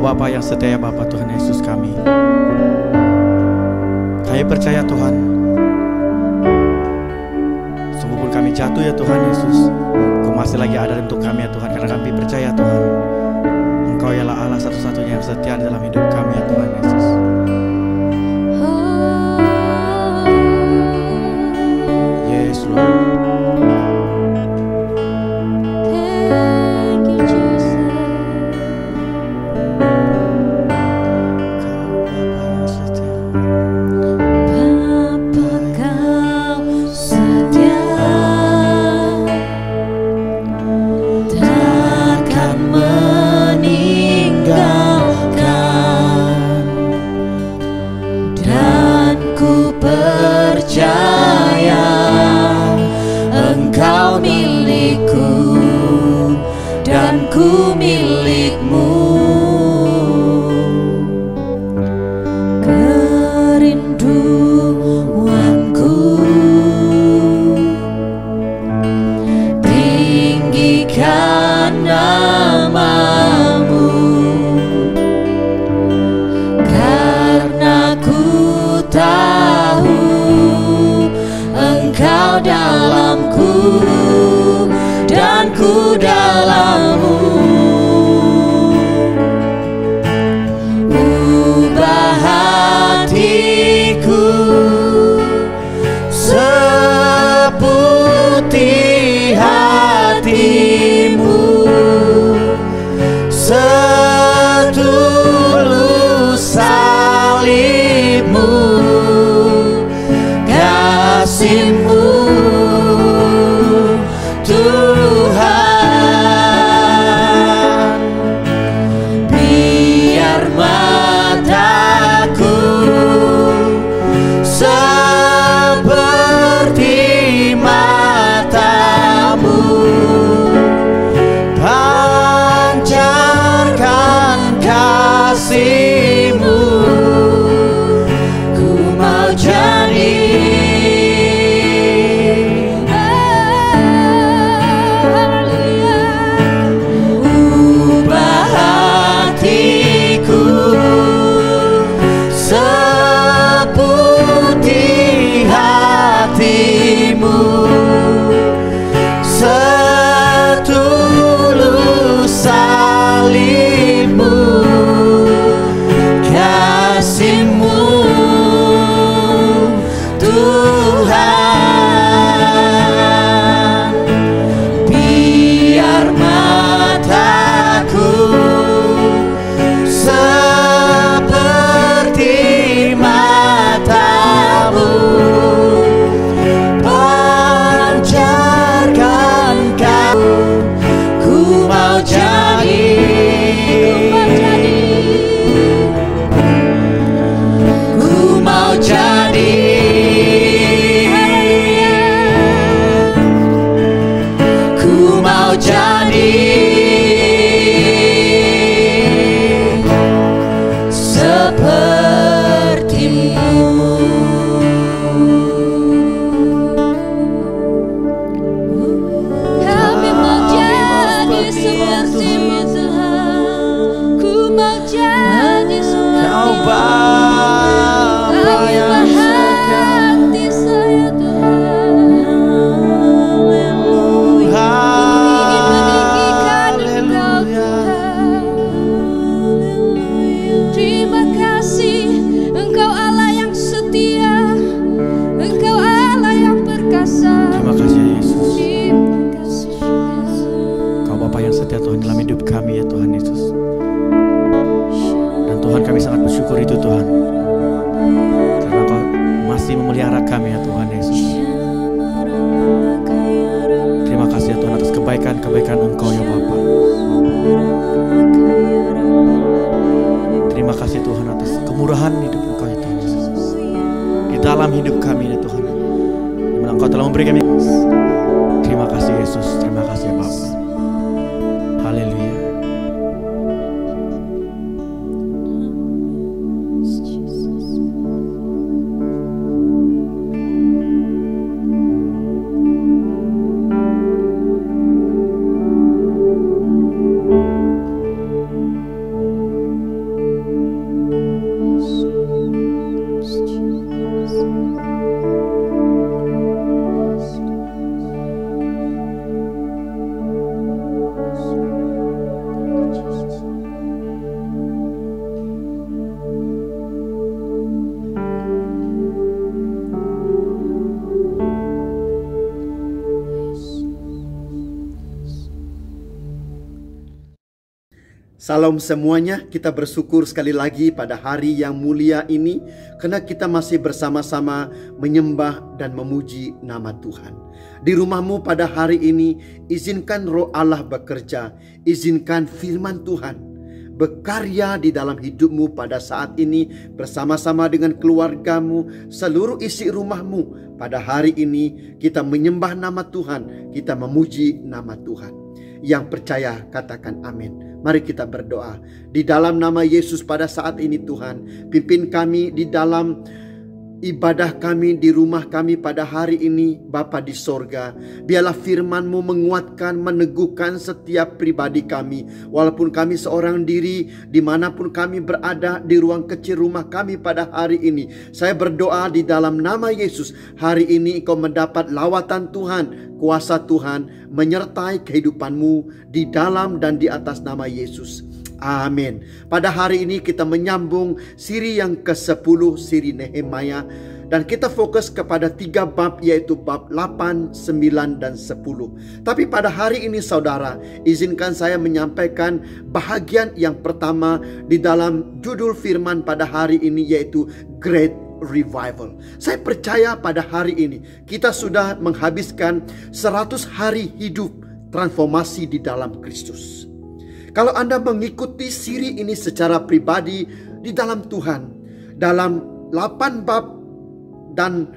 Bapa yang setia, Bapa Tuhan Yesus kami percaya Tuhan, sungguh pun kami jatuh ya Tuhan Yesus, Kau masih lagi ada untuk kami ya Tuhan, karena kami percaya Tuhan Engkau ialah Allah satu-satunya yang setia dalam hidup kami ya Tuhan Yesus. Yes Lord. Ku milikmu, kerinduanku tinggikan namamu, karena ku tahu Engkau dalamku dan ku dalammu. Ubah hatiku seputih hatimu, setulus salibmu, kasihmu Tuhan. Biar mataku seperti matamu, pancarkan kasihmu, ku mau jadi seputih hatimu, setulus salibmu, kasihmu Tuhan. Biar mataku seperti matamu, pancarkan ku mau jadi, ku mau jadi, ku mau jadi sepertimu. Kami mau jadi sepertimu Tuhan, ku mau jadi sepertimu. Kau ubah hati saya Tuhan, ku ingin meninggikan Engkau Tuhan. bersyukur itu Tuhan, karena Engkau masih memelihara kami ya Tuhan Yesus. Terima kasih ya Tuhan atas kebaikan-kebaikan Engkau ya Bapa. Terima kasih Tuhan atas kemurahan hidup Engkau ya Tuhan Yesus. Di dalam hidup kami ya Tuhan, di mana Engkau telah memberi kami. Terima kasih Yesus, terima kasih ya Bapa. Haleluya. Salam semuanya, kita bersyukur sekali lagi pada hari yang mulia ini karena kita masih bersama-sama menyembah dan memuji nama Tuhan. Di rumahmu pada hari ini, izinkan Roh Allah bekerja, izinkan firman Tuhan berkarya di dalam hidupmu pada saat ini bersama-sama dengan keluargamu, seluruh isi rumahmu. Pada hari ini kita menyembah nama Tuhan, kita memuji nama Tuhan. Yang percaya katakan amin. Mari kita berdoa. Di dalam nama Yesus pada saat ini Tuhan, pimpin kami di dalam ibadah kami di rumah kami pada hari ini Bapa di sorga. Biarlah firman-Mu menguatkan, meneguhkan setiap pribadi kami. Walaupun kami seorang diri, dimanapun kami berada di ruang kecil rumah kami pada hari ini. Saya berdoa di dalam nama Yesus, hari ini Engkau mendapat lawatan Tuhan, kuasa Tuhan menyertai kehidupanmu di dalam dan di atas nama Yesus. Amin. Pada hari ini kita menyambung siri yang ke-10, siri Nehemia. Dan kita fokus kepada 3 bab, yaitu bab 8, 9, dan 10. Tapi pada hari ini saudara, izinkan saya menyampaikan bahagian yang pertama di dalam judul firman pada hari ini, yaitu Great Revival. Saya percaya pada hari ini kita sudah menghabiskan 100 hari hidup transformasi di dalam Kristus. Kalau Anda mengikuti siri ini secara pribadi di dalam Tuhan, dalam 8 bab dan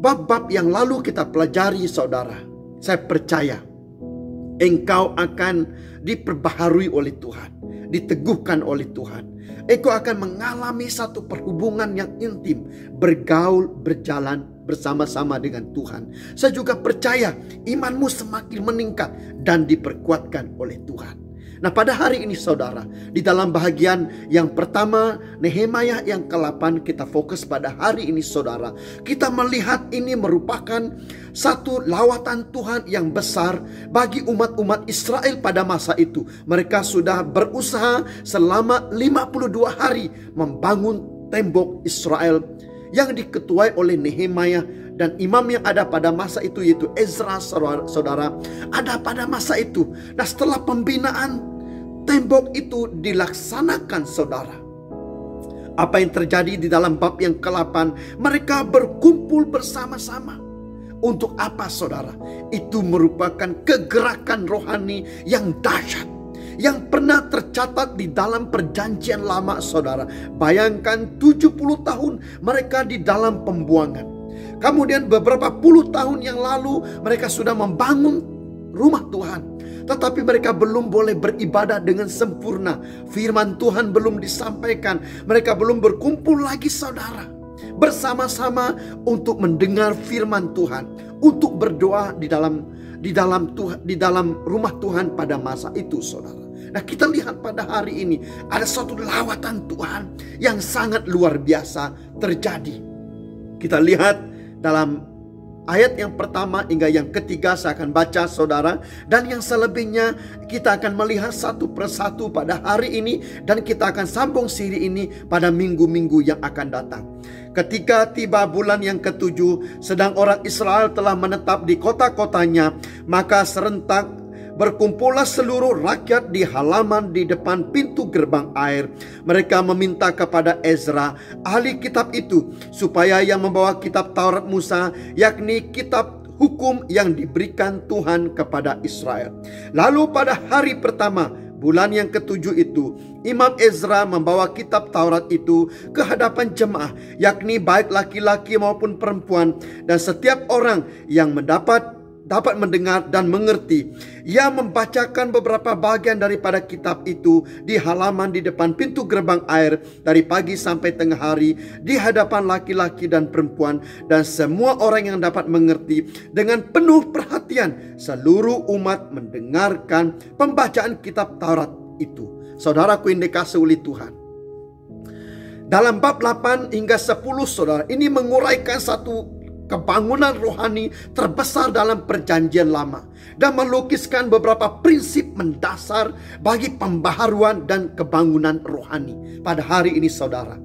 bab-bab yang lalu kita pelajari saudara, saya percaya engkau akan diperbaharui oleh Tuhan, diteguhkan oleh Tuhan. Engkau akan mengalami satu perhubungan yang intim, bergaul, berjalan bersama-sama dengan Tuhan. Saya juga percaya imanmu semakin meningkat dan diperkuatkan oleh Tuhan. Nah pada hari ini saudara, di dalam bahagian yang pertama Nehemia yang ke-8, kita fokus pada hari ini saudara. Kita melihat ini merupakan satu lawatan Tuhan yang besar bagi umat-umat Israel pada masa itu. Mereka sudah berusaha selama 52 hari membangun tembok Israel yang diketuai oleh Nehemia. Dan imam yang ada pada masa itu yaitu Ezra saudara, ada pada masa itu. Nah setelah pembinaan tembok itu dilaksanakan saudara, apa yang terjadi di dalam bab yang ke-8? Mereka berkumpul bersama-sama. Untuk apa saudara? Itu merupakan kegerakan rohani yang dahsyat, yang pernah tercatat di dalam perjanjian lama saudara. Bayangkan 70 tahun mereka di dalam pembuangan. Kemudian beberapa puluh tahun yang lalu mereka sudah membangun rumah Tuhan, tetapi mereka belum boleh beribadah dengan sempurna. Firman Tuhan belum disampaikan. Mereka belum berkumpul lagi saudara, bersama-sama untuk mendengar firman Tuhan, untuk berdoa di dalam rumah Tuhan pada masa itu saudara. Nah kita lihat pada hari ini ada suatu lawatan Tuhan yang sangat luar biasa terjadi. Kita lihat dalam ayat yang pertama hingga yang ketiga saya akan baca saudara. Dan yang selebihnya kita akan melihat satu persatu pada hari ini. Dan kita akan sambung siri ini pada minggu-minggu yang akan datang. Ketika tiba bulan yang ke-7, sedang orang Israel telah menetap di kota-kotanya, maka serentak Berkumpullah seluruh rakyat di halaman di depan pintu gerbang air. Mereka meminta kepada Ezra, ahli kitab itu, supaya ia membawa kitab Taurat Musa, yakni kitab hukum yang diberikan Tuhan kepada Israel. Lalu pada hari pertama bulan yang ke-7 itu, Imam Ezra membawa kitab Taurat itu ke hadapan jemaah, yakni baik laki-laki maupun perempuan, dan setiap orang yang dapat mendengar dan mengerti. Ia membacakan beberapa bagian daripada kitab itu di halaman di depan pintu gerbang air dari pagi sampai tengah hari di hadapan laki-laki dan perempuan dan semua orang yang dapat mengerti. Dengan penuh perhatian seluruh umat mendengarkan pembacaan kitab Taurat itu. Saudaraku yang dikasihi oleh Tuhan, dalam bab 8 hingga 10 saudara, ini menguraikan satu kebangunan rohani terbesar dalam perjanjian lama dan melukiskan beberapa prinsip mendasar bagi pembaharuan dan kebangunan rohani. Pada hari ini saudara,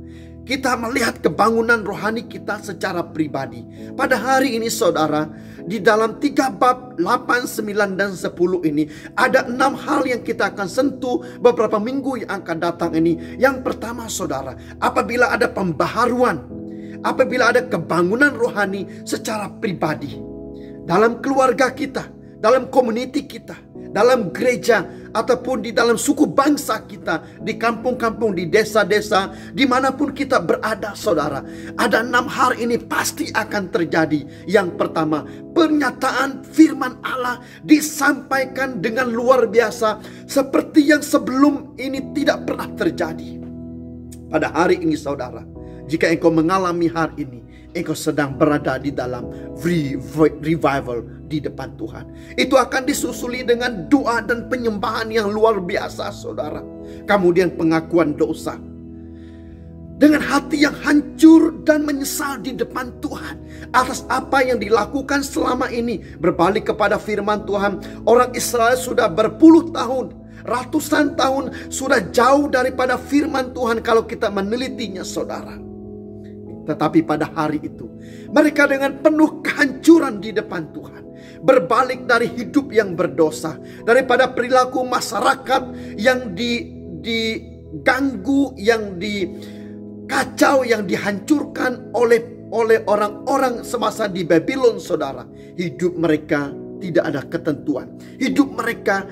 kita melihat kebangunan rohani kita secara pribadi. Pada hari ini saudara, di dalam 3 bab 8, 9, dan 10 ini ada 6 hal yang kita akan sentuh beberapa minggu yang akan datang ini. Yang pertama saudara, apabila ada pembaharuan, apabila ada kebangunan rohani secara pribadi, dalam keluarga kita, dalam komuniti kita, dalam gereja, ataupun di dalam suku bangsa kita, di kampung-kampung, di desa-desa, dimanapun kita berada saudara, ada 6 hal ini pasti akan terjadi. Yang pertama, pernyataan firman Allah disampaikan dengan luar biasa, seperti yang sebelum ini tidak pernah terjadi. Pada hari ini saudara, jika engkau mengalami hal ini, engkau sedang berada di dalam revival di depan Tuhan. Itu akan disusuli dengan doa dan penyembahan yang luar biasa saudara. Kemudian pengakuan dosa. Dengan hati yang hancur dan menyesal di depan Tuhan atas apa yang dilakukan selama ini. Berbalik kepada firman Tuhan, orang Israel sudah berpuluh tahun, ratusan tahun sudah jauh daripada firman Tuhan kalau kita menelitinya saudara. Tetapi pada hari itu mereka dengan penuh kehancuran di depan Tuhan berbalik dari hidup yang berdosa, daripada perilaku masyarakat yang diganggu, yang dikacau, yang dihancurkan oleh orang-orang semasa di Babylon saudara. Hidup mereka tidak ada ketentuan, hidup mereka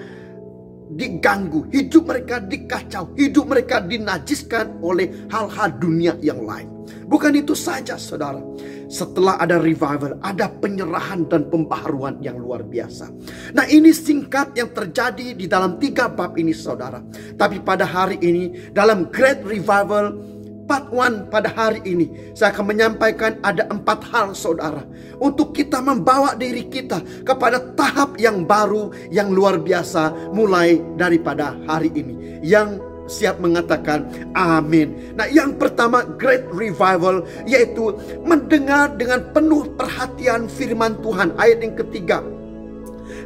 diganggu, hidup mereka dikacau, hidup mereka dinajiskan oleh hal-hal dunia yang lain. Bukan itu saja saudara, setelah ada revival, ada penyerahan dan pembaharuan yang luar biasa. Nah ini singkat yang terjadi di dalam 3 bab ini saudara. Tapi pada hari ini, dalam Great Revival Part 1 pada hari ini, saya akan menyampaikan ada 4 hal saudara, untuk kita membawa diri kita kepada tahap yang baru, yang luar biasa, mulai daripada hari ini. Yang siap mengatakan amin. Nah yang pertama, Great Revival, yaitu mendengar dengan penuh perhatian firman Tuhan. Ayat yang ketiga,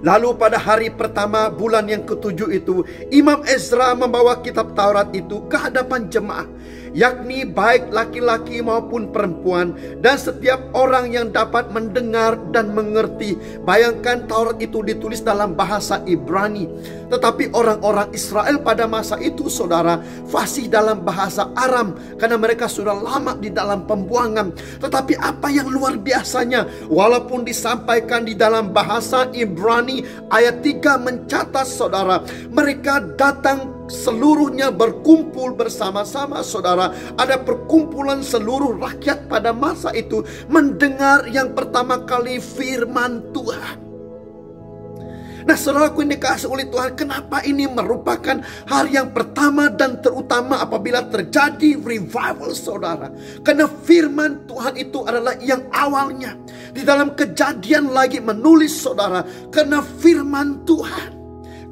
lalu pada hari pertama bulan yang ke-7 itu, Imam Ezra membawa kitab Taurat itu ke hadapan jemaah, yakni baik laki-laki maupun perempuan, dan setiap orang yang dapat mendengar dan mengerti. Bayangkan Taurat itu ditulis dalam bahasa Ibrani, tetapi orang-orang Israel pada masa itu saudara fasih dalam bahasa Aram, karena mereka sudah lama di dalam pembuangan. Tetapi apa yang luar biasanya, walaupun disampaikan di dalam bahasa Ibrani, ayat 3 mencatat saudara, mereka datang seluruhnya berkumpul bersama-sama saudara. Ada perkumpulan seluruh rakyat pada masa itu mendengar yang pertama kali firman Tuhan. Nah saudaraku yang dikasihi oleh Tuhan, kenapa ini merupakan hal yang pertama dan terutama apabila terjadi revival saudara? Karena firman Tuhan itu adalah yang awalnya. Di dalam Kejadian lagi menulis saudara, karena firman Tuhan.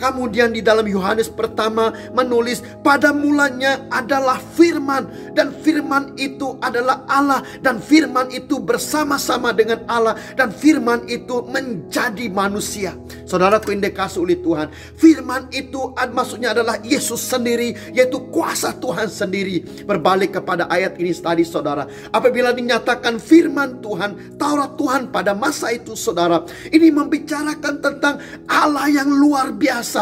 Kemudian di dalam Yohanes pertama menulis, pada mulanya adalah firman, dan firman itu adalah Allah, dan firman itu bersama-sama dengan Allah, dan firman itu menjadi manusia. Saudaraku yang dikasihi oleh Tuhan, firman itu maksudnya adalah Yesus sendiri, yaitu kuasa Tuhan sendiri. Berbalik kepada ayat ini tadi saudara, apabila dinyatakan firman Tuhan, Taurat Tuhan pada masa itu saudara, ini membicarakan tentang Allah yang luar biasa,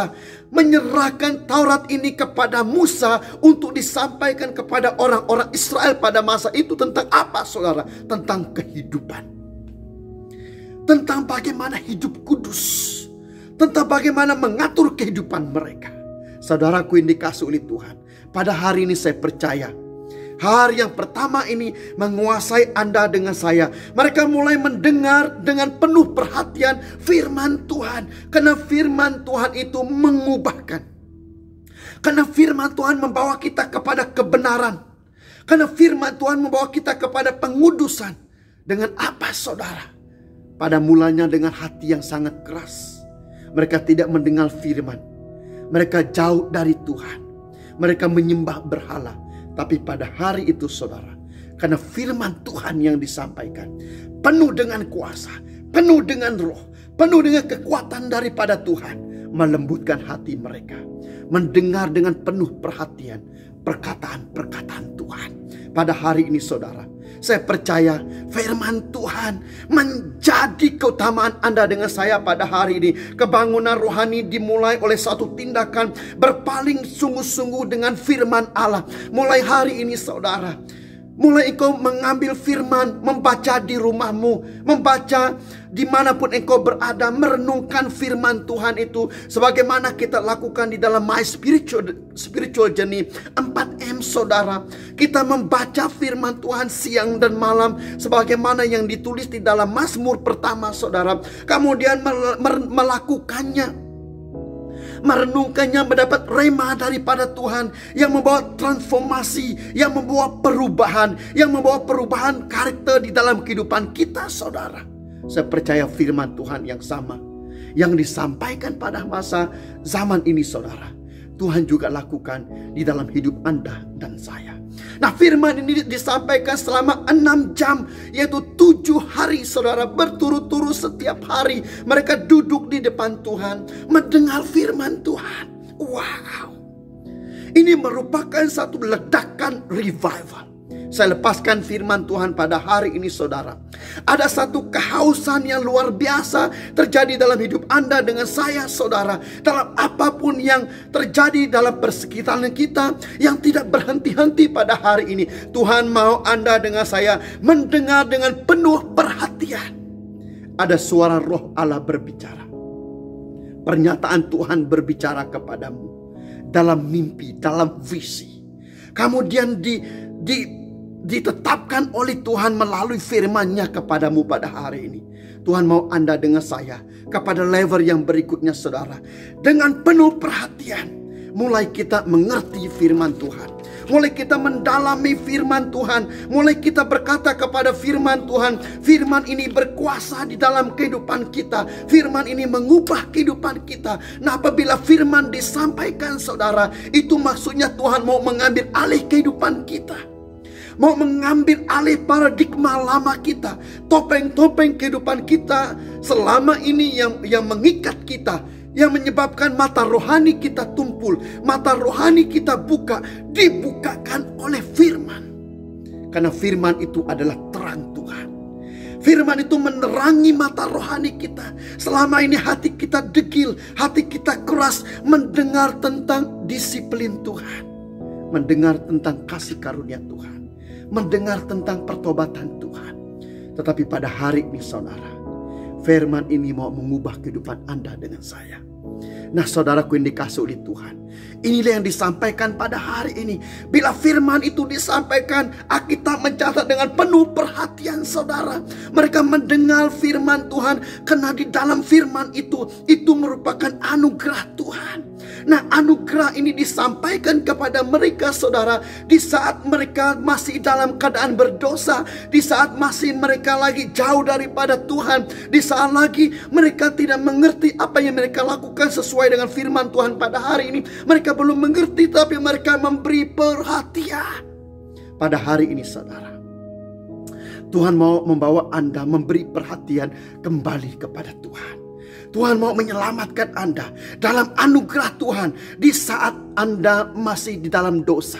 menyerahkan Taurat ini kepada Musa untuk disampaikan kepada orang-orang Israel pada masa itu. Tentang apa saudara? Tentang kehidupan, tentang bagaimana hidup kudus, tentang bagaimana mengatur kehidupan mereka. Saudaraku yang dikasihi oleh Tuhan, pada hari ini saya percaya hari yang pertama ini menguasai Anda dengan saya. Mereka mulai mendengar dengan penuh perhatian firman Tuhan. Karena firman Tuhan itu mengubahkan. Karena firman Tuhan membawa kita kepada kebenaran. Karena firman Tuhan membawa kita kepada pengudusan. Dengan apa saudara? Pada mulanya dengan hati yang sangat keras. Mereka tidak mendengar firman. Mereka jauh dari Tuhan. Mereka menyembah berhala. Tapi pada hari itu saudara, karena firman Tuhan yang disampaikan, penuh dengan kuasa, penuh dengan roh, penuh dengan kekuatan daripada Tuhan, melembutkan hati mereka. Mendengar dengan penuh perhatian perkataan-perkataan Tuhan. Pada hari ini saudara, saya percaya firman Tuhan menjadi keutamaan Anda dengan saya pada hari ini. Kebangunan rohani dimulai oleh satu tindakan berpaling sungguh-sungguh dengan firman Allah. Mulai hari ini saudara, mulai engkau mengambil firman, membaca di rumahmu, membaca dimanapun engkau berada, merenungkan firman Tuhan itu. Sebagaimana kita lakukan di dalam My Spiritual Journey 4M saudara. Kita membaca firman Tuhan siang dan malam. Sebagaimana yang ditulis di dalam Mazmur pertama saudara. Kemudian melakukannya, merenungkannya, mendapat rema daripada Tuhan yang membawa transformasi, yang membawa perubahan, yang membawa perubahan karakter di dalam kehidupan kita saudara. Saya percaya firman Tuhan yang sama yang disampaikan pada masa zaman ini saudara, Tuhan juga lakukan di dalam hidup Anda dan saya. Nah, firman ini disampaikan selama 6 jam, yaitu 7 hari saudara, berturut-turut setiap hari. Mereka duduk di depan Tuhan, mendengar firman Tuhan. Wow, ini merupakan satu ledakan revival. Saya lepaskan firman Tuhan pada hari ini saudara. Ada satu kehausan yang luar biasa terjadi dalam hidup Anda dengan saya saudara. Dalam apapun yang terjadi dalam persekitaran kita, yang tidak berhenti-henti pada hari ini, Tuhan mau Anda dengan saya mendengar dengan penuh perhatian. Ada suara roh Allah berbicara. Pernyataan Tuhan berbicara kepadamu dalam mimpi, dalam visi. Kemudian ditetapkan oleh Tuhan melalui firman-Nya kepadamu pada hari ini. Tuhan mau Anda dengan saya kepada level yang berikutnya saudara. Dengan penuh perhatian, mulai kita mengerti firman Tuhan. Mulai kita mendalami firman Tuhan. Mulai kita berkata kepada firman Tuhan, firman ini berkuasa di dalam kehidupan kita. Firman ini mengubah kehidupan kita. Nah, apabila firman disampaikan saudara, itu maksudnya Tuhan mau mengambil alih kehidupan kita. Mau mengambil alih paradigma lama kita. Topeng-topeng kehidupan kita selama ini yang mengikat kita. Yang menyebabkan mata rohani kita tumpul. Mata rohani kita buka. Dibukakan oleh firman. Karena firman itu adalah terang Tuhan. Firman itu menerangi mata rohani kita. Selama ini hati kita degil. Hati kita keras mendengar tentang disiplin Tuhan. Mendengar tentang kasih karunia Tuhan. Mendengar tentang pertobatan Tuhan. Tetapi pada hari ini saudara, firman ini mau mengubah kehidupan Anda dengan saya. Nah saudaraku yang dikasihi oleh Tuhan, inilah yang disampaikan pada hari ini. Bila firman itu disampaikan, Alkitab mencatat dengan penuh perhatian saudara. Mereka mendengar firman Tuhan, karena di dalam firman itu merupakan anugerah Tuhan. Nah, anugerah ini disampaikan kepada mereka, saudara, di saat mereka masih dalam keadaan berdosa, di saat masih mereka lagi jauh daripada Tuhan, di saat lagi mereka tidak mengerti apa yang mereka lakukan sesuai dengan firman Tuhan pada hari ini. Mereka belum mengerti, tapi mereka memberi perhatian. Pada hari ini, saudara, Tuhan mau membawa Anda memberi perhatian kembali kepada Tuhan. Tuhan mau menyelamatkan Anda dalam anugerah Tuhan di saat Anda masih di dalam dosa.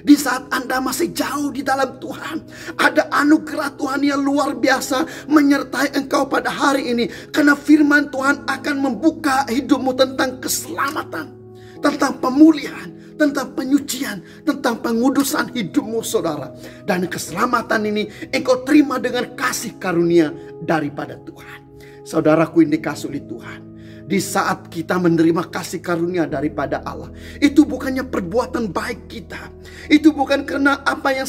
Di saat Anda masih jauh di dalam Tuhan, ada anugerah Tuhan yang luar biasa menyertai engkau pada hari ini. Karena firman Tuhan akan membuka hidupmu tentang keselamatan, tentang pemulihan, tentang penyucian, tentang pengudusan hidupmu, saudara. Dan keselamatan ini engkau terima dengan kasih karunia daripada Tuhan. Saudaraku yang dikasihi oleh Tuhan, di saat kita menerima kasih karunia daripada Allah, itu bukannya perbuatan baik kita, itu bukan karena apa yang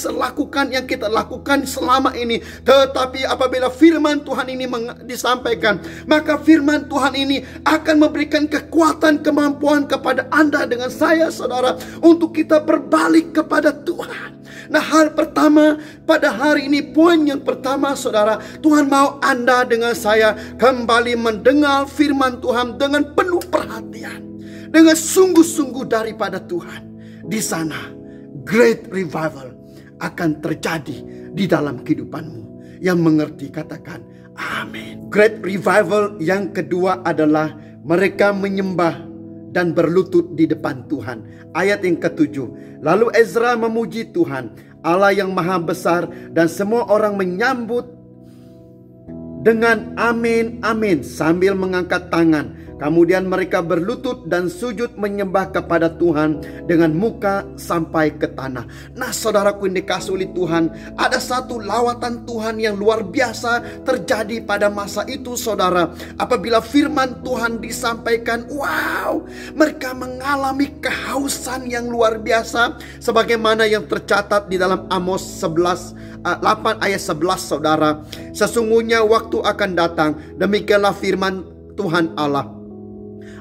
kita lakukan selama ini, tetapi apabila firman Tuhan ini disampaikan, maka firman Tuhan ini akan memberikan kekuatan, kemampuan kepada Anda dengan saya, saudara, untuk kita berbalik kepada Tuhan. Nah, hal pertama pada hari ini, poin yang pertama, saudara, Tuhan mau Anda dengan saya kembali mendengar firman Tuhan dengan penuh perhatian, dengan sungguh-sungguh daripada Tuhan. Di sana great revival akan terjadi di dalam kehidupanmu. Yang mengerti katakan amin. Great revival yang kedua adalah mereka menyembah dan berlutut di depan Tuhan. Ayat yang ke-7. Lalu Ezra memuji Tuhan, Allah yang maha besar, dan semua orang menyambut dengan amin, amin, sambil mengangkat tangan. Kemudian mereka berlutut dan sujud menyembah kepada Tuhan dengan muka sampai ke tanah. Nah, saudaraku yang dikasihi oleh Tuhan, ada satu lawatan Tuhan yang luar biasa terjadi pada masa itu, saudara. Apabila firman Tuhan disampaikan, wow, mereka mengalami kehausan yang luar biasa, sebagaimana yang tercatat di dalam Amos 8 ayat 11, saudara. Sesungguhnya waktu akan datang, demikianlah firman Tuhan Allah,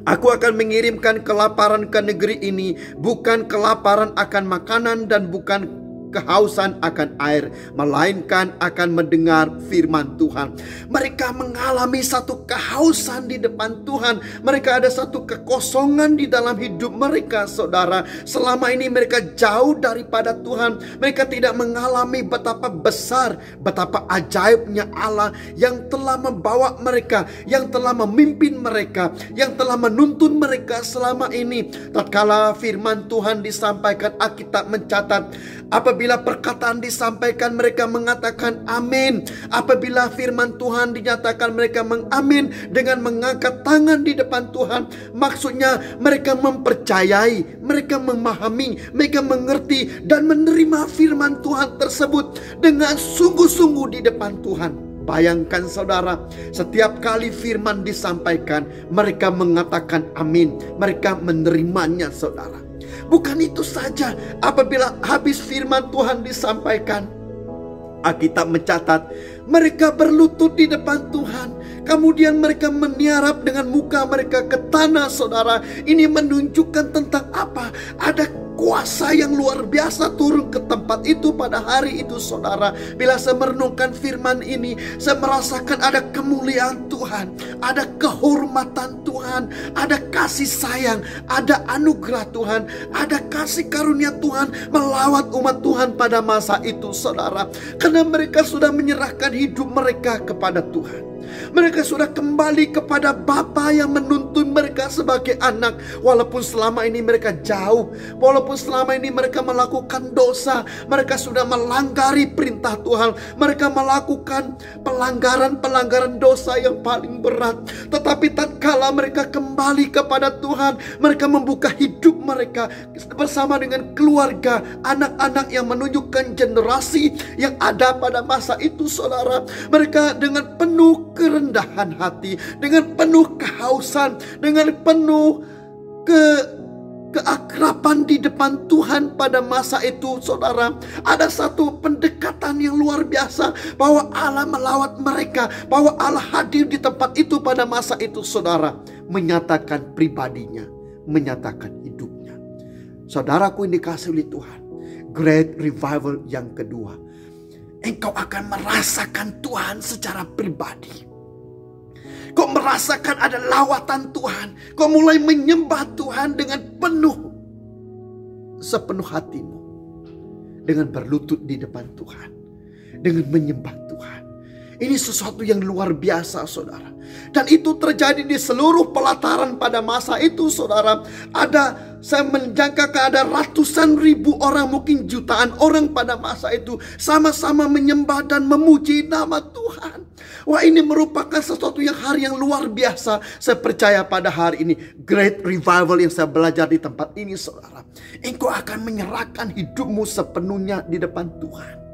aku akan mengirimkan kelaparan ke negeri ini, bukan kelaparan akan makanan dan bukan kehausan akan air, melainkan akan mendengar firman Tuhan. Mereka mengalami satu kehausan di depan Tuhan. Mereka ada satu kekosongan di dalam hidup mereka, saudara. Selama ini mereka jauh daripada Tuhan. Mereka tidak mengalami betapa besar, betapa ajaibnya Allah yang telah membawa mereka, yang telah memimpin mereka, yang telah menuntun mereka selama ini. Tatkala firman Tuhan disampaikan, Alkitab mencatat, apabila perkataan disampaikan mereka mengatakan amin. Apabila firman Tuhan dinyatakan mereka mengamin dengan mengangkat tangan di depan Tuhan. Maksudnya mereka mempercayai, mereka memahami, mereka mengerti dan menerima firman Tuhan tersebut dengan sungguh-sungguh di depan Tuhan. Bayangkan, saudara, setiap kali firman disampaikan, mereka mengatakan amin. Mereka menerimanya, saudara. Bukan itu saja, apabila habis firman Tuhan disampaikan, Alkitab mencatat mereka berlutut di depan Tuhan. Kemudian mereka meniarap dengan muka mereka ke tanah, saudara. Ini menunjukkan tentang apa? Ada kuasa yang luar biasa turun ke tempat itu pada hari itu, saudara. Bila saya merenungkan firman ini, saya merasakan ada kemuliaan Tuhan, ada kehormatan Tuhan, ada kasih sayang, ada anugerah Tuhan, ada kasih karunia Tuhan melawat umat Tuhan pada masa itu, saudara. Karena mereka sudah menyerahkan hidup mereka kepada Tuhan. Mereka sudah kembali kepada Bapa yang menuntun mereka sebagai anak. Walaupun selama ini mereka jauh, walaupun selama ini mereka melakukan dosa, mereka sudah melanggari perintah Tuhan, mereka melakukan pelanggaran dosa yang paling berat. Tetapi tatkala mereka kembali kepada Tuhan, mereka membuka hidup mereka bersama dengan keluarga, anak-anak yang menunjukkan generasi yang ada pada masa itu, saudara. Mereka dengan penuh kerendahan hati, dengan penuh kehausan, dengan penuh keakraban di depan Tuhan pada masa itu, saudara. Ada satu pendekatan yang luar biasa, bahwa Allah melawat mereka, bahwa Allah hadir di tempat itu pada masa itu, saudara. Menyatakan pribadinya, menyatakan hidupnya. Saudaraku yang dikasihi oleh Tuhan, great revival yang kedua, engkau akan merasakan Tuhan secara pribadi. Kau merasakan ada lawatan Tuhan. Kau mulai menyembah Tuhan dengan sepenuh hatimu. Dengan berlutut di depan Tuhan. Dengan menyembah Tuhan. Ini sesuatu yang luar biasa, saudara. Dan itu terjadi di seluruh pelataran pada masa itu, saudara. Saya menjangka ada ratusan ribu orang, mungkin jutaan orang pada masa itu sama-sama menyembah dan memuji nama Tuhan. Wah, ini merupakan sesuatu hari yang luar biasa. Saya percaya pada hari ini, great revival yang saya belajar di tempat ini, saudara. Engkau akan menyerahkan hidupmu sepenuhnya di depan Tuhan.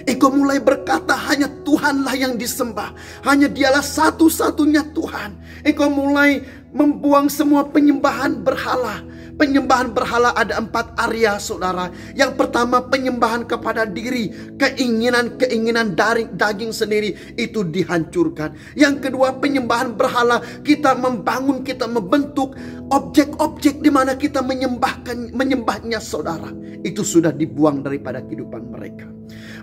Engkau mulai berkata hanya Tuhanlah yang disembah. Hanya Dialah satu-satunya Tuhan. Engkau mulai membuang semua penyembahan berhala. Penyembahan berhala ada 4 area, saudara. Yang pertama, penyembahan kepada diri. Keinginan daging sendiri itu dihancurkan. Yang kedua, penyembahan berhala. Kita membangun, kita membentuk objek-objek di mana kita menyembahnya, saudara. Itu sudah dibuang daripada kehidupan mereka.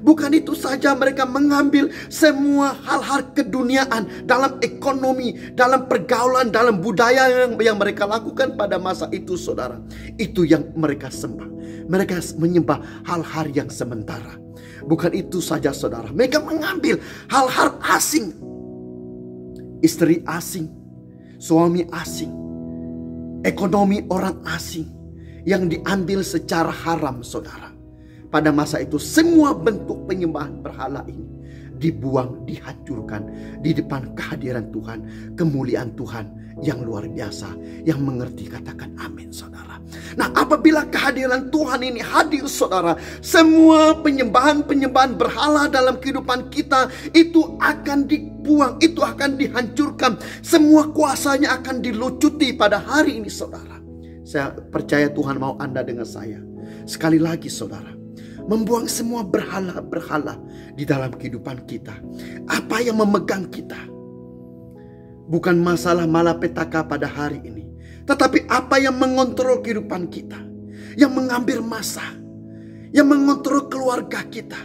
Bukan itu saja, mereka mengambil semua hal-hal keduniaan dalam ekonomi, dalam pergaulan, dalam budaya yang mereka lakukan pada masa itu, saudara. Itu yang mereka sembah. Mereka menyembah hal-hal yang sementara. Bukan itu saja, saudara. Mereka mengambil hal-hal asing. Istri asing, suami asing, ekonomi orang asing yang diambil secara haram, saudara. Pada masa itu semua bentuk penyembahan berhala ini dibuang, dihancurkan di depan kehadiran Tuhan, kemuliaan Tuhan yang luar biasa. Yang mengerti katakan amin, saudara. Nah, apabila kehadiran Tuhan ini hadir, saudara, semua penyembahan berhala dalam kehidupan kita itu akan dibuang, itu akan dihancurkan. Semua kuasanya akan dilucuti pada hari ini, saudara. Saya percaya Tuhan mau Anda dengan saya. Sekali lagi, saudara, membuang semua berhala-berhala di dalam kehidupan kita. Apa yang memegang kita? Bukan masalah malapetaka pada hari ini, tetapi apa yang mengontrol kehidupan kita, yang mengambil masa, yang mengontrol keluarga kita,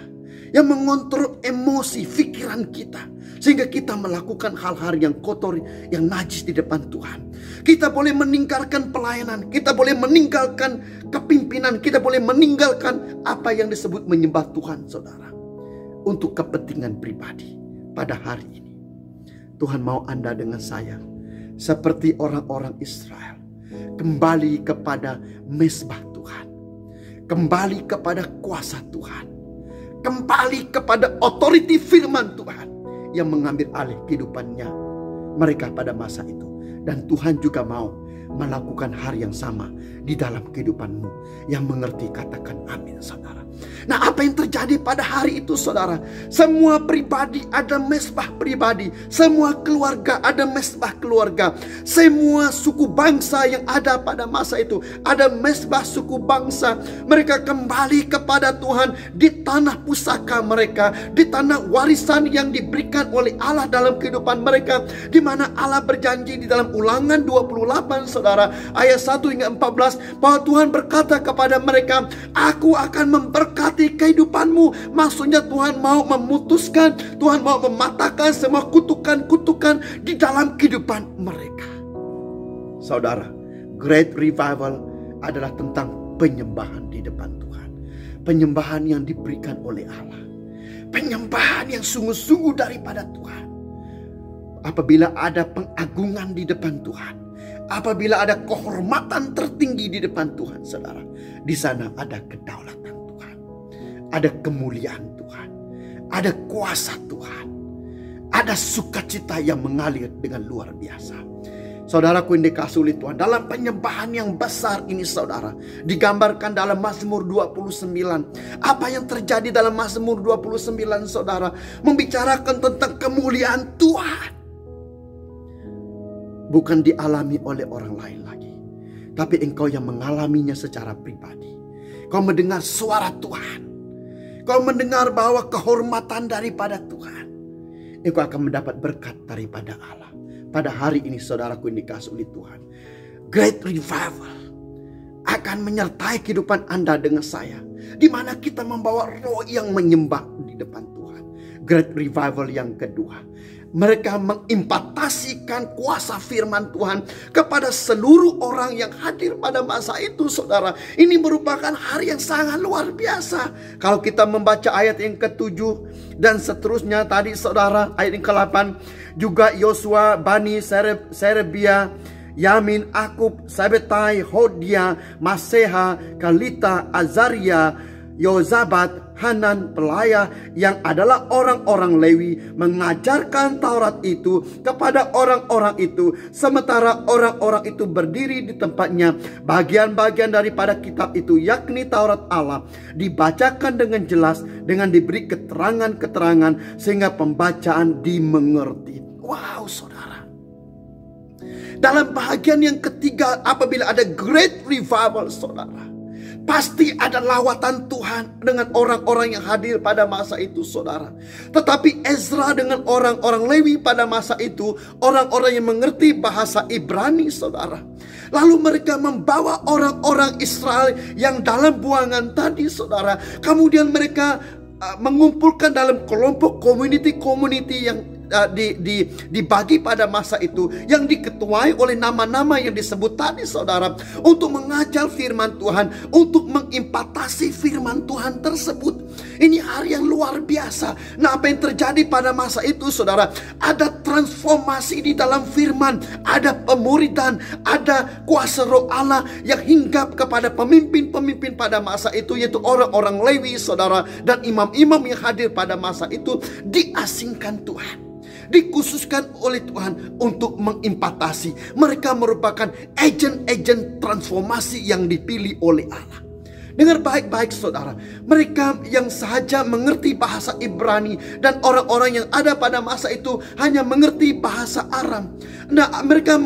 yang mengontrol emosi, pikiran kita, sehingga kita melakukan hal-hal yang kotor, yang najis di depan Tuhan. Kita boleh meninggalkan pelayanan, kita boleh meninggalkan kepimpinan, kita boleh meninggalkan apa yang disebut menyembah Tuhan, saudara, untuk kepentingan pribadi. Pada hari ini Tuhan mau Anda dengan saya seperti orang-orang Israel kembali kepada mezbah Tuhan, kembali kepada kuasa Tuhan, kembali kepada otoriti firman Tuhan yang mengambil alih kehidupannya mereka pada masa itu. Dan Tuhan juga mau melakukan hal yang sama di dalam kehidupanmu. Yang mengerti katakan amin, saudara. Nah, apa yang terjadi pada hari itu, saudara? Semua pribadi ada mezbah pribadi. Semua keluarga ada mezbah keluarga. Semua suku bangsa yang ada pada masa itu ada mezbah suku bangsa. Mereka kembali kepada Tuhan di tanah pusaka mereka, di tanah warisan yang diberikan oleh Allah dalam kehidupan mereka, di mana Allah berjanji di dalam Ulangan 28, saudara, ayat 1 hingga 14, bahwa Tuhan berkata kepada mereka, aku akan memberkati kehidupanmu. Maksudnya Tuhan mau memutuskan, Tuhan mau mematahkan semua kutukan-kutukan di dalam kehidupan mereka. Saudara, great revival adalah tentang penyembahan di depan Tuhan. Penyembahan yang diberikan oleh Allah. Penyembahan yang sungguh-sungguh daripada Tuhan. Apabila ada pengagungan di depan Tuhan, apabila ada kehormatan tertinggi di depan Tuhan, saudara, di sana ada kedaulatan Tuhan, ada kemuliaan Tuhan, ada kuasa Tuhan, ada sukacita yang mengalir dengan luar biasa. Saudaraku yang dikasihi oleh Tuhan, dalam penyembahan yang besar ini, saudara, digambarkan dalam Mazmur 29. Apa yang terjadi dalam Mazmur 29, saudara, membicarakan tentang kemuliaan Tuhan. Bukan dialami oleh orang lain lagi, tapi engkau yang mengalaminya secara pribadi. Kau mendengar suara Tuhan, kau mendengar bahwa kehormatan daripada Tuhan, engkau akan mendapat berkat daripada Allah. Pada hari ini, saudaraku yang dikasihi oleh Tuhan, great revival akan menyertai kehidupan Anda dengan saya, di mana kita membawa roh yang menyembah di depan Tuhan. Great revival yang kedua, mereka mengimpatasikan kuasa firman Tuhan kepada seluruh orang yang hadir pada masa itu, saudara. Ini merupakan hari yang sangat luar biasa. Kalau kita membaca ayat yang ke-7 dan seterusnya tadi, saudara, ayat yang ke-8, juga Yosua, Bani Serebia, Yamin, Akub, Sabetai, Hodia, Maseha, Kalita, Azaria, Yozabat, Hanan, pelaya yang adalah orang-orang Lewi mengajarkan Taurat itu kepada orang-orang itu, sementara orang-orang itu berdiri di tempatnya. Bagian-bagian daripada kitab itu, yakni Taurat Allah, dibacakan dengan jelas, dengan diberi keterangan-keterangan sehingga pembacaan dimengerti. Wow, saudara. Dalam bahagian yang ketiga, apabila ada great revival, saudara, pasti ada lawatan Tuhan dengan orang-orang yang hadir pada masa itu, saudara. Tetapi Ezra dengan orang-orang Lewi pada masa itu, orang-orang yang mengerti bahasa Ibrani, saudara. Lalu mereka membawa orang-orang Israel yang dalam buangan tadi, saudara. Kemudian mereka mengumpulkan dalam kelompok community yang dibagi pada masa itu, yang diketuai oleh nama-nama yang disebut tadi, saudara, untuk mengajar firman Tuhan, untuk mengimpatasi firman Tuhan tersebut. Ini hari yang luar biasa. Nah, apa yang terjadi pada masa itu, saudara? Ada transformasi di dalam firman, ada pemuridan, ada kuasa roh Allah yang hinggap kepada pemimpin-pemimpin pada masa itu, yaitu orang-orang Lewi, saudara, dan imam-imam yang hadir pada masa itu diasingkan Tuhan, dikhususkan oleh Tuhan untuk mengimpatasi. Mereka merupakan agen-agen transformasi yang dipilih oleh Allah. Dengar baik-baik, saudara. Mereka yang sahaja mengerti bahasa Ibrani dan orang-orang yang ada pada masa itu hanya mengerti bahasa Aram. Nah, mereka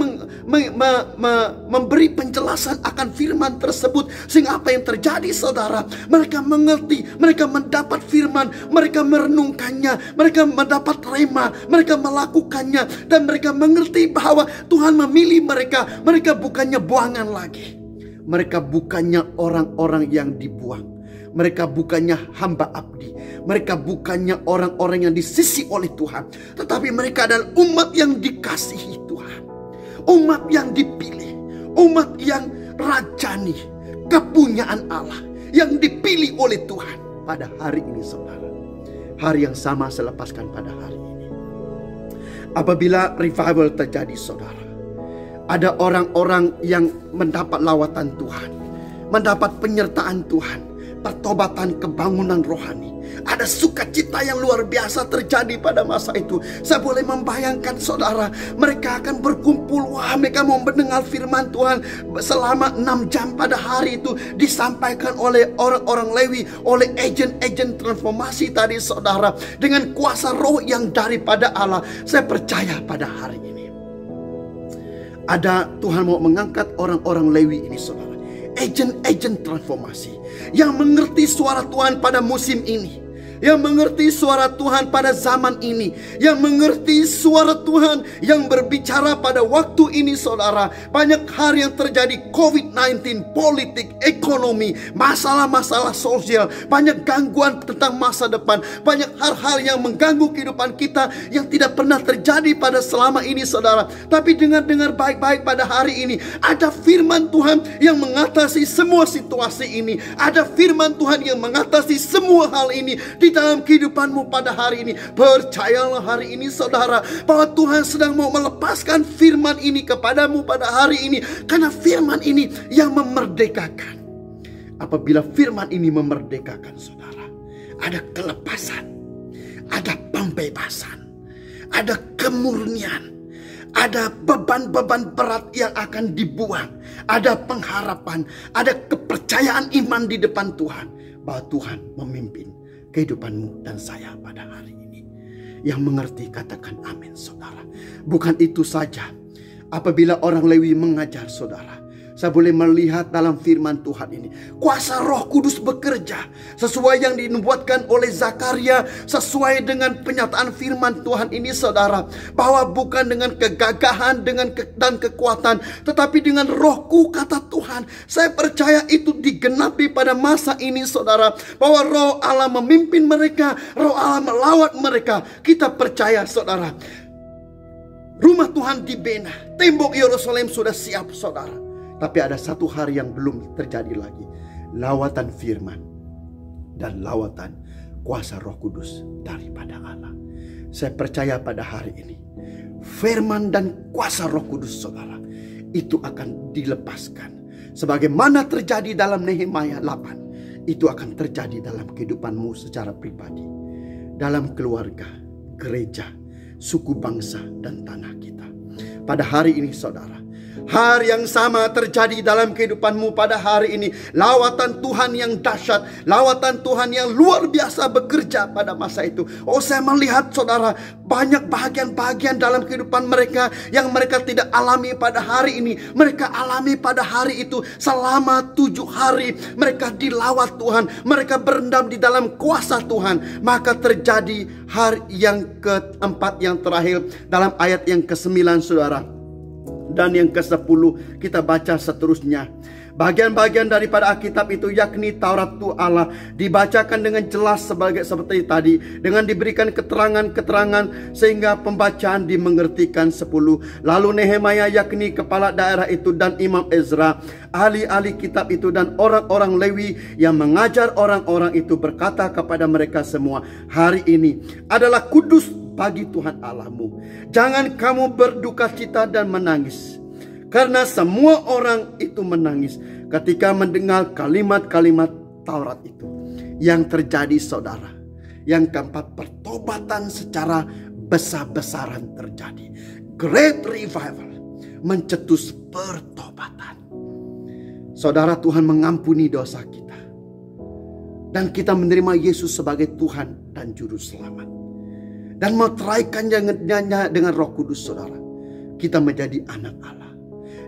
memberi penjelasan akan firman tersebut, sehingga apa yang terjadi, saudara? Mereka mengerti, mereka mendapat firman, mereka merenungkannya, mereka mendapat rema, mereka melakukannya, dan mereka mengerti bahwa Tuhan memilih mereka. Mereka bukannya buangan lagi. Mereka bukannya orang-orang yang dibuang. Mereka bukannya hamba abdi. Mereka bukannya orang-orang yang disisi oleh Tuhan. Tetapi mereka adalah umat yang dikasihi Tuhan. Umat yang dipilih. Umat yang rajani. Kepunyaan Allah yang dipilih oleh Tuhan pada hari ini, saudara. Hari yang sama saya lepaskan pada hari ini. Apabila revival terjadi, saudara, ada orang-orang yang mendapat lawatan Tuhan, mendapat penyertaan Tuhan, pertobatan, kebangunan rohani. Ada sukacita yang luar biasa terjadi pada masa itu. Saya boleh membayangkan, saudara, mereka akan berkumpul. Wah, mereka mau mendengar firman Tuhan selama 6 jam pada hari itu, disampaikan oleh orang-orang Lewi, oleh agen-agen transformasi tadi, saudara, dengan kuasa roh yang daripada Allah. Saya percaya pada hari ini ada Tuhan mau mengangkat orang-orang Lewi ini, saudara, agen-agen transformasi yang mengerti suara Tuhan pada musim ini, yang mengerti suara Tuhan pada zaman ini, yang mengerti suara Tuhan yang berbicara pada waktu ini, saudara. Banyak hal yang terjadi, COVID-19, politik, ekonomi, masalah-masalah sosial, banyak gangguan tentang masa depan, banyak hal-hal yang mengganggu kehidupan kita yang tidak pernah terjadi pada selama ini, saudara. Tapi dengar baik-baik pada hari ini, ada firman Tuhan yang mengatasi semua situasi ini. Ada firman Tuhan yang mengatasi semua hal ini di dalam kehidupanmu pada hari ini. Percayalah hari ini, saudara, bahwa Tuhan sedang mau melepaskan firman ini kepadamu pada hari ini, karena firman ini yang memerdekakan. Apabila firman ini memerdekakan, saudara, ada kelepasan, ada pembebasan, ada kemurnian, ada beban-beban berat yang akan dibuang, ada pengharapan, ada kepercayaan iman di depan Tuhan, bahwa Tuhan memimpin kehidupanmu dan saya pada hari ini. Yang mengerti katakan amin, saudara. Bukan itu saja, apabila orang Lewi mengajar, saudara, saya boleh melihat dalam firman Tuhan ini. Kuasa Roh Kudus bekerja sesuai yang dinubuatkan oleh Zakaria, sesuai dengan penyataan firman Tuhan ini saudara. Bahwa bukan dengan kegagahan dan kekuatan, tetapi dengan Rohku kata Tuhan. Saya percaya itu digenapi pada masa ini saudara. Bahwa Roh Allah memimpin mereka, Roh Allah melawat mereka. Kita percaya saudara. Rumah Tuhan dibina, tembok Yerusalem sudah siap saudara. Tapi ada satu hari yang belum terjadi lagi. Lawatan firman dan lawatan kuasa Roh Kudus daripada Allah. Saya percaya pada hari ini firman dan kuasa Roh Kudus saudara itu akan dilepaskan. Sebagaimana terjadi dalam Nehemia 8, itu akan terjadi dalam kehidupanmu secara pribadi, dalam keluarga, gereja, suku bangsa dan tanah kita. Pada hari ini saudara, hal yang sama terjadi dalam kehidupanmu pada hari ini. Lawatan Tuhan yang dahsyat, lawatan Tuhan yang luar biasa bekerja pada masa itu. Oh, saya melihat saudara, banyak bahagian-bahagian dalam kehidupan mereka yang mereka tidak alami pada hari ini. Mereka alami pada hari itu selama 7 hari. Mereka dilawat Tuhan, mereka berendam di dalam kuasa Tuhan. Maka terjadi hari yang keempat yang terakhir dalam ayat yang ke-9 saudara. Dan yang ke-10 kita baca seterusnya. Bagian-bagian daripada Alkitab itu, yakni Taurat Allah, dibacakan dengan jelas seperti tadi, dengan diberikan keterangan-keterangan sehingga pembacaan dimengertikan 10. Lalu Nehemia, yakni kepala daerah itu, dan Imam Ezra, ahli-ahli kitab itu, dan orang-orang Lewi yang mengajar orang-orang itu, berkata kepada mereka semua, hari ini adalah kudus bagi Tuhan Allahmu. Jangan kamu berduka cita dan menangis. Karena semua orang itu menangis ketika mendengar kalimat-kalimat Taurat itu. Yang terjadi saudara, yang keempat, pertobatan secara besar-besaran terjadi. Great revival, mencetus pertobatan. Saudara, Tuhan mengampuni dosa kita. Dan kita menerima Yesus sebagai Tuhan dan Juru Selamat. Dan meteraikannya dengan Roh Kudus saudara. Kita menjadi anak Allah.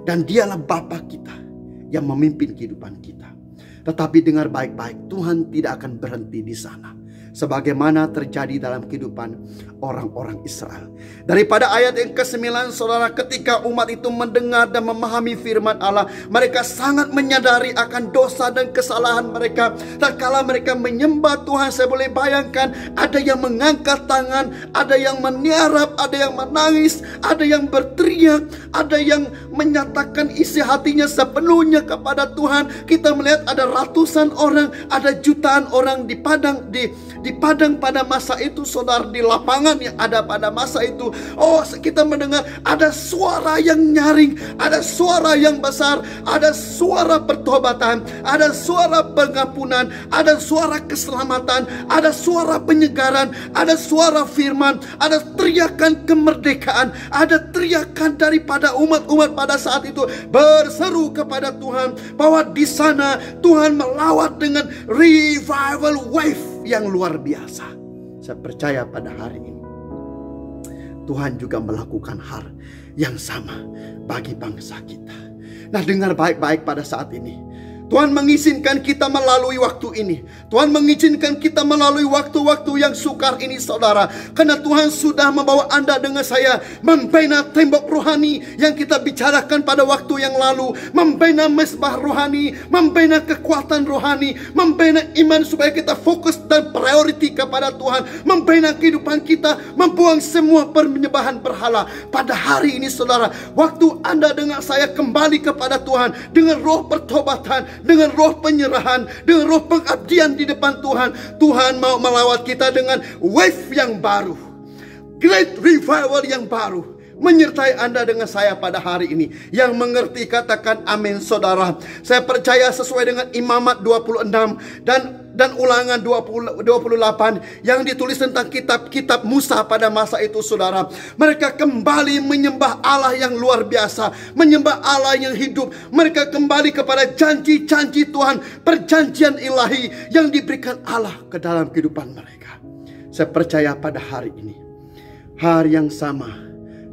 Dan dialah Bapa kita yang memimpin kehidupan kita. Tetapi dengar baik-baik, Tuhan tidak akan berhenti di sana. Sebagaimana terjadi dalam kehidupan orang-orang Israel. Daripada ayat yang ke-9 saudara, ketika umat itu mendengar dan memahami firman Allah, mereka sangat menyadari akan dosa dan kesalahan mereka. Tatkala mereka menyembah Tuhan, saya boleh bayangkan ada yang mengangkat tangan, ada yang meniarap, ada yang menangis, ada yang berteriak, ada yang menyatakan isi hatinya sepenuhnya kepada Tuhan. Kita melihat ada ratusan orang, ada jutaan orang di padang pada masa itu saudara, di lapangan yang ada pada masa itu. Oh, kita mendengar ada suara yang nyaring, ada suara yang besar, ada suara pertobatan, ada suara pengampunan, ada suara keselamatan, ada suara penyegaran, ada suara firman, ada teriakan kemerdekaan, ada teriakan daripada umat-umat pada saat itu berseru kepada Tuhan bahwa di sana Tuhan melawat dengan revival wave yang luar biasa. Saya percaya pada hari ini Tuhan juga melakukan hal yang sama bagi bangsa kita. Nah, dengar baik-baik pada saat ini. Tuhan mengizinkan kita melalui waktu ini. Tuhan mengizinkan kita melalui waktu-waktu yang sukar ini saudara. Karena Tuhan sudah membawa Anda dengan saya membina tembok rohani yang kita bicarakan pada waktu yang lalu. Membina mesbah rohani, membina kekuatan rohani, membina iman supaya kita fokus dan priority kepada Tuhan. Membina kehidupan kita, membuang semua penyembahan berhala. Pada hari ini saudara, waktu Anda dengan saya kembali kepada Tuhan dengan roh pertobatan, dengan roh penyerahan, dengan roh pengabdian di depan Tuhan. Tuhan mau melawat kita dengan wave yang baru, great revival yang baru, menyertai Anda dengan saya pada hari ini. Yang mengerti katakan amin saudara. Saya percaya sesuai dengan Imamat 26 dan Ulangan 28 yang ditulis tentang kitab-kitab Musa pada masa itu saudara. Mereka kembali menyembah Allah yang luar biasa, menyembah Allah yang hidup. Mereka kembali kepada janji-janji Tuhan, perjanjian ilahi yang diberikan Allah ke dalam kehidupan mereka. Saya percaya pada hari ini hal yang sama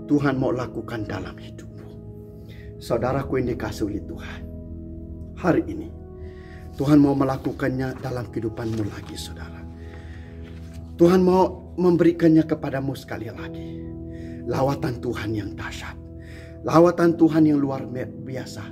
Tuhan mau lakukan dalam hidupmu. Saudaraku yang dikasihi oleh Tuhan, hari ini Tuhan mau melakukannya dalam kehidupanmu lagi, saudara. Tuhan mau memberikannya kepadamu sekali lagi. Lawatan Tuhan yang dahsyat, lawatan Tuhan yang luar biasa.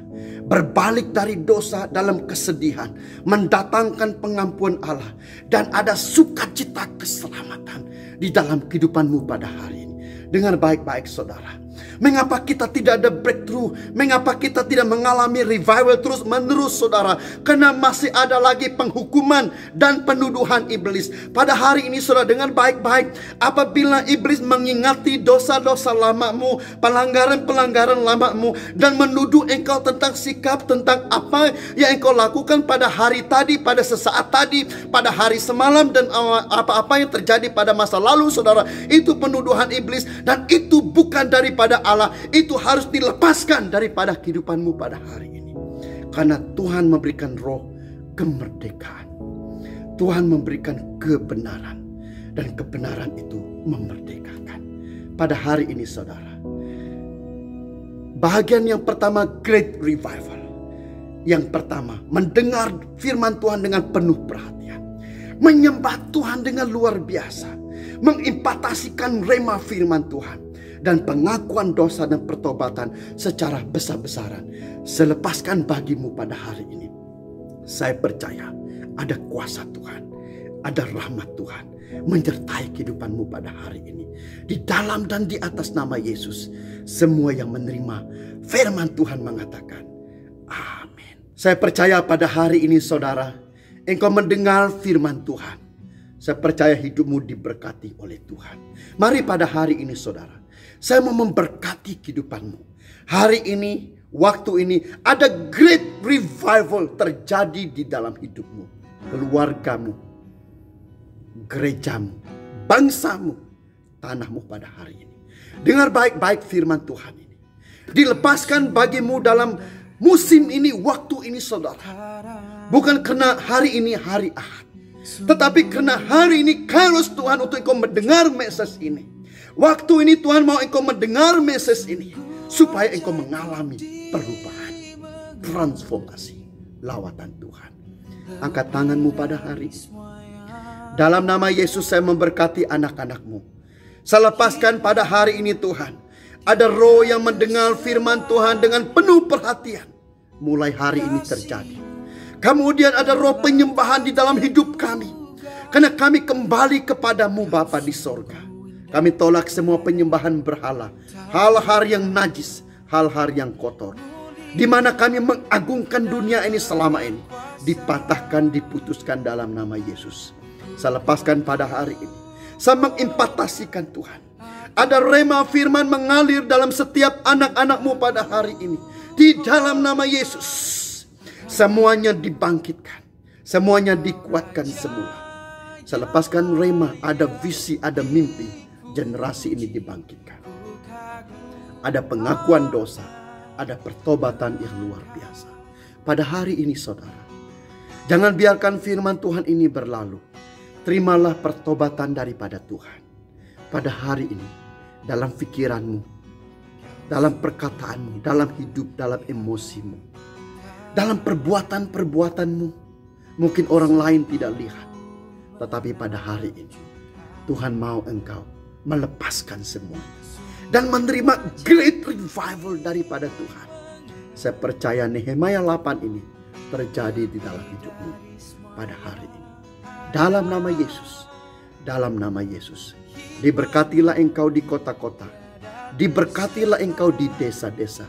Berbalik dari dosa dalam kesedihan, mendatangkan pengampuan Allah, dan ada sukacita keselamatan di dalam kehidupanmu pada hari ini. Dengar baik-baik, saudara. Mengapa kita tidak ada breakthrough? Mengapa kita tidak mengalami revival terus menerus, saudara? Karena masih ada lagi penghukuman dan penuduhan iblis. Pada hari ini, saudara, dengar baik-baik. Apabila iblis mengingati dosa-dosa lamamu, pelanggaran-pelanggaran lamamu, dan menuduh engkau tentang sikap, tentang apa yang engkau lakukan pada hari tadi, pada sesaat tadi, pada hari semalam, dan apa-apa yang terjadi pada masa lalu, saudara, itu penuduhan iblis, dan itu bukan daripada Allah. Itu harus dilepaskan daripada kehidupanmu pada hari ini. Karena Tuhan memberikan roh kemerdekaan. Tuhan memberikan kebenaran, dan kebenaran itu memerdekakan. Pada hari ini, saudara, bahagian yang pertama, great revival. Yang pertama, mendengar firman Tuhan dengan penuh perhatian, menyembah Tuhan dengan luar biasa, mengimpatasikan rema firman Tuhan, dan pengakuan dosa dan pertobatan secara besar-besaran. Selepaskan bagimu pada hari ini. Saya percaya ada kuasa Tuhan, ada rahmat Tuhan menyertai kehidupanmu pada hari ini. Di dalam dan di atas nama Yesus, semua yang menerima firman Tuhan mengatakan amin. Saya percaya pada hari ini, saudara, engkau mendengar firman Tuhan. Saya percaya hidupmu diberkati oleh Tuhan. Mari pada hari ini, saudara, saya mau memberkati kehidupanmu. Hari ini, waktu ini, ada great revival terjadi di dalam hidupmu, keluargamu, gerejamu, bangsamu, tanahmu pada hari ini. Dengar baik-baik firman Tuhan ini. Dilepaskan bagimu dalam musim ini, waktu ini, saudara. Bukan karena hari ini hari Ahad, tetapi karena hari ini kairos Tuhan untuk engkau mendengar message ini. Waktu ini Tuhan mau engkau mendengar message ini, supaya engkau mengalami perubahan, transformasi, lawatan Tuhan. Angkat tanganmu pada hari ini. Dalam nama Yesus saya memberkati anak-anakmu. Saya lepaskan pada hari ini, Tuhan, ada roh yang mendengar firman Tuhan dengan penuh perhatian. Mulai hari ini terjadi. Kemudian ada roh penyembahan di dalam hidup kami, karena kami kembali kepadamu Bapa di sorga. Kami tolak semua penyembahan berhala, hal-hal yang najis, hal-hal yang kotor, di mana kami mengagungkan dunia ini selama ini, dipatahkan, diputuskan dalam nama Yesus. Saya lepaskan pada hari ini. Saya mengimpatasikan Tuhan. Ada rema firman mengalir dalam setiap anak-anakmu pada hari ini. Di dalam nama Yesus. Semuanya dibangkitkan. Semuanya dikuatkan semua. Saya lepaskan rema, ada visi, ada mimpi. Generasi ini dibangkitkan. Ada pengakuan dosa, ada pertobatan yang luar biasa. Pada hari ini, saudara, jangan biarkan firman Tuhan ini berlalu. Terimalah pertobatan daripada Tuhan. Pada hari ini, dalam pikiranmu, dalam perkataanmu, dalam hidup, dalam emosimu, dalam perbuatan-perbuatanmu. Mungkin orang lain tidak lihat, tetapi pada hari ini Tuhan mau engkau melepaskan semua dan menerima great revival daripada Tuhan. Saya percaya Nehemia 8 ini terjadi di dalam hidupmu pada hari ini. Dalam nama Yesus, dalam nama Yesus, diberkatilah engkau di kota-kota, diberkatilah engkau di desa-desa,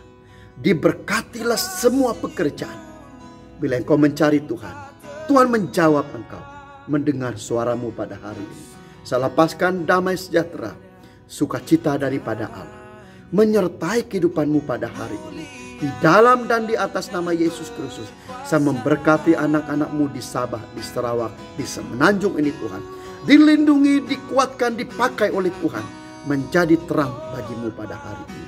diberkatilah semua pekerjaan. Bila engkau mencari Tuhan, Tuhan menjawab engkau, mendengar suaramu pada hari ini. Saya lepaskan damai sejahtera, sukacita daripada Allah menyertai kehidupanmu pada hari ini. Di dalam dan di atas nama Yesus Kristus, saya memberkati anak-anakmu di Sabah, di Sarawak, di Semenanjung ini Tuhan. Dilindungi, dikuatkan, dipakai oleh Tuhan, menjadi terang bagimu pada hari ini.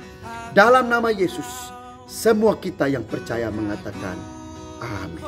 Dalam nama Yesus, semua kita yang percaya mengatakan amin.